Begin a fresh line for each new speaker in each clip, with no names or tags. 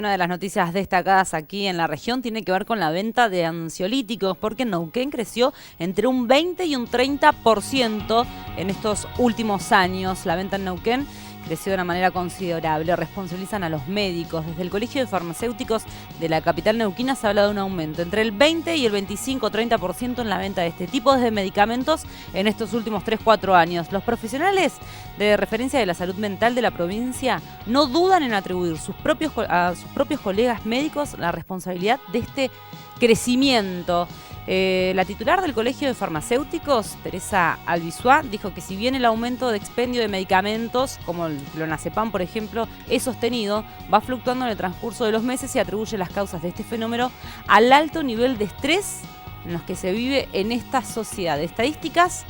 Una de las noticias destacadas aquí en la región tiene que ver con la venta de ansiolíticos, porque en Neuquén creció entre un 20 y un 30% en estos últimos años. La venta en Neuquén creció de una manera considerable. Responsabilizan a los médicos. Desde el Colegio de Farmacéuticos de la capital neuquina se habla de un aumento entre el 20 y el 25-30% en la venta de este tipo de medicamentos en estos últimos 3-4 años. Los profesionales de referencia de la salud mental de la provincia no dudan en atribuir a sus propios colegas médicos la responsabilidad de este crecimiento. La titular del Colegio de Farmacéuticos, Teresa Albizua, dijo que si bien el aumento de expendio de medicamentos, como el clonazepam, por ejemplo, es sostenido, va fluctuando en el transcurso de los meses y atribuye las causas de este fenómeno al alto nivel de estrés en los que se vive en esta sociedad. Estadísticas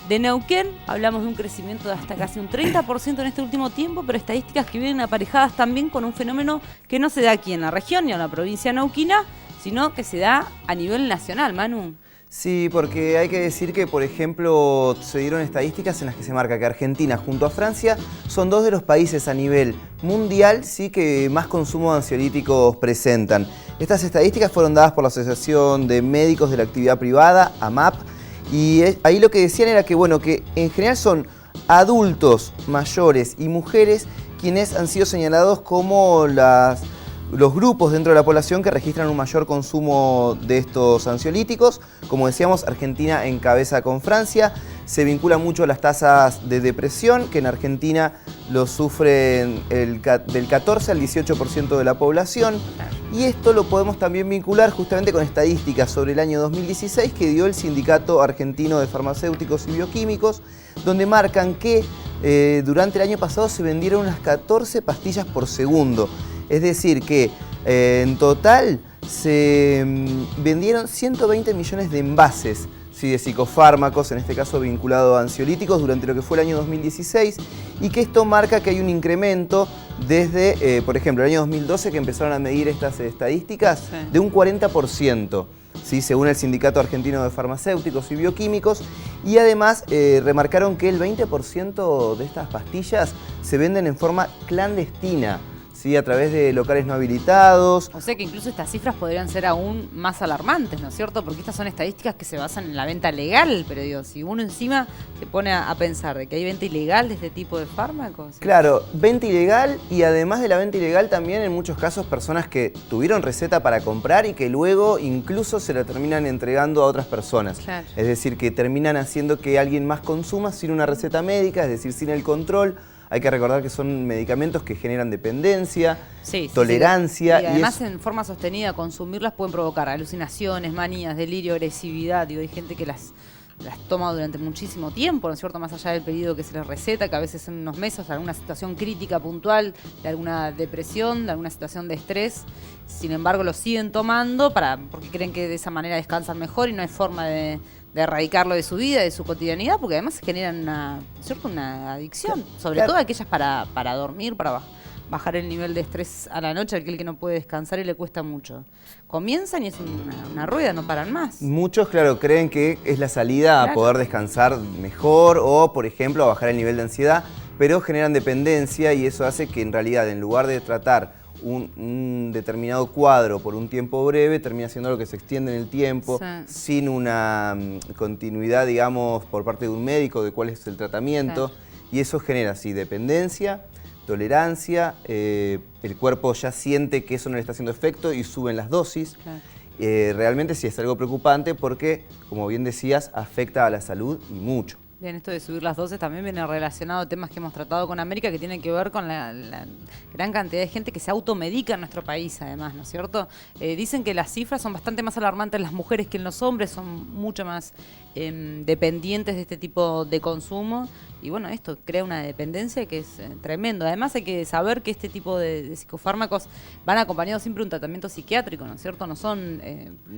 de Neuquén, hablamos de un crecimiento de hasta casi un 30% en este último tiempo, pero estadísticas que vienen aparejadas también con un fenómeno que no se da aquí en la región ni en la provincia neuquina, sino que se da a nivel nacional, Manu.
Sí, porque hay que decir que, por ejemplo, se dieron estadísticas en las que se marca que Argentina junto a Francia son dos de los países a nivel mundial que más consumo de ansiolíticos presentan. Estas estadísticas fueron dadas por la Asociación de Médicos de la Actividad Privada, AMAP, y ahí lo que decían era que, bueno, que en general son adultos mayores y mujeres quienes han sido señalados como los grupos dentro de la población que registran un mayor consumo de estos ansiolíticos. Como decíamos, Argentina encabeza con Francia. Se vincula mucho a las tasas de depresión, que en Argentina lo sufren del 14 al 18% de la población. Y esto lo podemos también vincular justamente con estadísticas sobre el año 2016 que dio el Sindicato Argentino de Farmacéuticos y Bioquímicos, donde marcan que durante el año pasado se vendieron unas 14 pastillas por segundo. Es decir, que en total se vendieron 120 millones de envases de psicofármacos, en este caso vinculado a ansiolíticos, durante lo que fue el año 2016, y que esto marca que hay un incremento desde, por ejemplo, el año 2012, que empezaron a medir estas estadísticas, de un 40%. ¿Sí? Según el Sindicato Argentino de Farmacéuticos y Bioquímicos, y además remarcaron que el 20% de estas pastillas se venden en forma clandestina, ¿sí? A través de locales no habilitados.
O sea que incluso estas cifras podrían ser aún más alarmantes, ¿no es cierto? Porque estas son estadísticas que se basan en la venta legal, pero digo, si uno encima se pone a pensar de que hay venta ilegal de este tipo de fármacos.
Claro, venta ilegal, y además de la venta ilegal también en muchos casos personas que tuvieron receta para comprar y que luego incluso se la terminan entregando a otras personas.
Claro.
Es decir, que terminan haciendo que alguien más consuma sin una receta médica, es decir, sin el control. Hay que recordar que son medicamentos que generan dependencia, tolerancia.
Sí. Y además en forma sostenida, consumirlas pueden provocar alucinaciones, manías, delirio, agresividad. Digo, hay gente que las toma durante muchísimo tiempo, ¿no es cierto? Más allá del periodo que se les receta, que a veces en unos meses, alguna situación crítica puntual, de alguna depresión, de alguna situación de estrés. Sin embargo, lo siguen tomando porque creen que de esa manera descansan mejor y no hay forma de erradicarlo de su vida, de su cotidianidad, porque además generan una adicción, sobre todo aquellas para dormir, para bajar el nivel de estrés a la noche, aquel que no puede descansar y le cuesta mucho. Comienzan y es una rueda, no paran más.
Muchos, claro, creen que es la salida a poder descansar mejor o, por ejemplo, a bajar el nivel de ansiedad, pero generan dependencia y eso hace que en realidad, en lugar de tratar un determinado cuadro por un tiempo breve, termina siendo lo que se extiende en el tiempo, sin una continuidad, digamos, por parte de un médico de cuál es el tratamiento, y eso genera, así, dependencia, tolerancia, el cuerpo ya siente que eso no le está haciendo efecto y suben las dosis. Realmente sí es algo preocupante porque, como bien decías, afecta a la salud y mucho.
Bien, esto de subir las dosis también viene relacionado a temas que hemos tratado con América, que tienen que ver con la gran cantidad de gente que se automedica en nuestro país, además, ¿no es cierto? Dicen que las cifras son bastante más alarmantes en las mujeres que en los hombres, son mucho más dependientes de este tipo de consumo. Y bueno, esto crea una dependencia que es tremendo. Además hay que saber que este tipo de psicofármacos van acompañados siempre de un tratamiento psiquiátrico, ¿no es cierto? No son,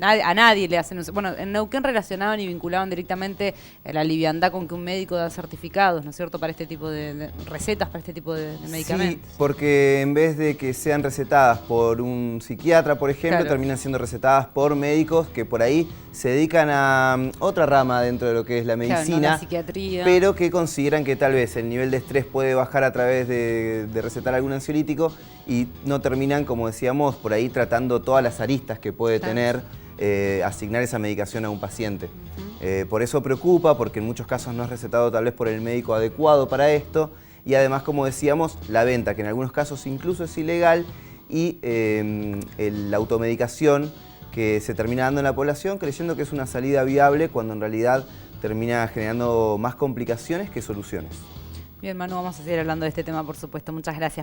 a nadie le hacen... Bueno, en Neuquén relacionaban y vinculaban directamente la liviandad con que un médico da certificados, ¿no es cierto?, para este tipo de recetas, para este tipo de medicamentos.
Sí, porque en vez de que sean recetadas por un psiquiatra, por ejemplo, terminan siendo recetadas por médicos que por ahí se dedican a otra rama rama dentro de lo que es la medicina,
claro, no la psiquiatría,
pero que consideran que tal vez el nivel de estrés puede bajar a través de recetar algún ansiolítico y no terminan, como decíamos, por ahí tratando todas las aristas que puede tener asignar esa medicación a un paciente. Por eso preocupa, porque en muchos casos no es recetado tal vez por el médico adecuado para esto, y además, como decíamos, la venta, que en algunos casos incluso es ilegal, y la automedicación que se termina dando en la población creyendo que es una salida viable cuando en realidad termina generando más complicaciones que soluciones.
Bien, Manu, vamos a seguir hablando de este tema, por supuesto. Muchas gracias.